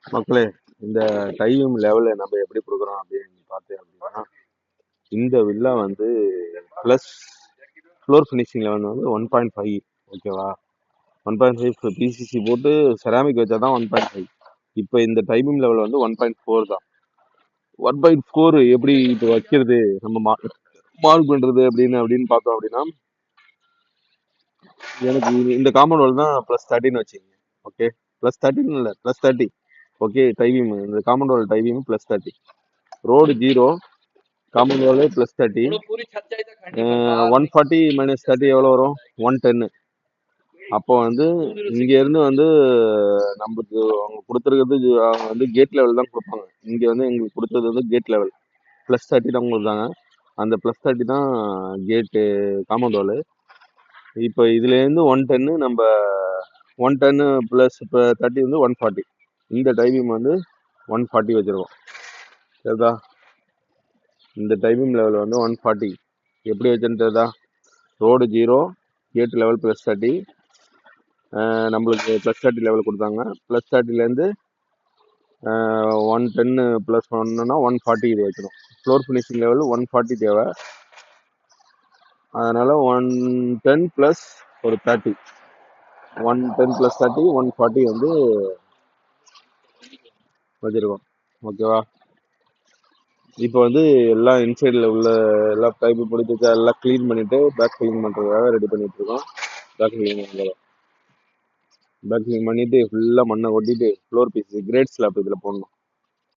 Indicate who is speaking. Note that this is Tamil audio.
Speaker 1: மக்களே, இந்த டைம் லெவலை நம்ம எப்படி கொடுக்குறோம் அப்படின்னு பார்த்தேன் அப்படின்னா, இந்த வில்லா வந்து ப்ளஸ் ஃப்ளோர் ஃபினிஷிங் லெவல் வந்து 1.5. ஓகேவா? 1.5 பிசிசி போட்டு செராமிக் வச்சா தான் 1.5. இப்போ இந்த டைமிங் லெவல் வந்து 1.4 தான். 1.4 எப்படி இப்போ வைக்கிறது, நம்ம மார்க் பண்றது அப்படின்னு பார்த்தோம் அப்படின்னா, எனக்கு இந்த காம்பவுண்ட் வால் தான் +13 வச்சுக்கோங்க. ஓகே, +13 இல்லை, +30. ஓகே, டைவிங் இந்த compound wall diving +30. Road 0, compound wall +30. 140 - 30 எவ்வளோ வரும்? 110. அப்போ வந்து இங்க இருந்து வந்து நமக்கு அவங்க கொடுத்துருக்கிறது அவங்க வந்து கேட் லெவல் தான் கொடுப்பாங்க. இங்க வந்து எங்களுக்கு கொடுத்தது வந்து கேட் லெவல் +30 தான் கொடுத்தாங்க. அந்த +30 தான் கேட்டு காம்பவுண்ட் வால். இப்போ இதுலேருந்து 110 நம்ம 110 + இப்போ 30 வந்து 140. இந்த டைமிங் வந்து 140 வச்சிருக்கோம். சரிதா? இந்த டைமிங் லெவல் வந்து 140 எப்படி வச்சுன்னு தெரியுதா? Road 0, gate level +30. நம்மளுக்கு +30 லெவல் கொடுத்தாங்க. +30லேருந்து 110 + 1ன்னா 140 இது வைக்கணும். ஃப்ளோர் ஃபினிஷிங் லெவல் 140 தேவை. அதனால 110 + ஒரு 30, 110 + 30, 140 வந்து வச்சிருக்கோம். ஓகேவா? இப்போ வந்து எல்லாம் இன்சைடில் உள்ள எல்லா பைப்பு பிடிச்சி எல்லாம் க்ளீன் பண்ணிட்டு பேக் க்ளீன் பண்ணுறதுக்காக ரெடி பண்ணிட்டு இருக்கோம். பேக் க்ளீன் பண்ணிட்டு ஃபுல்லாக மண்ணை கொட்டிட்டு ஃப்ளோர் பீஸ் கிரேட் ஸ்லாப் இதில் போடணும்.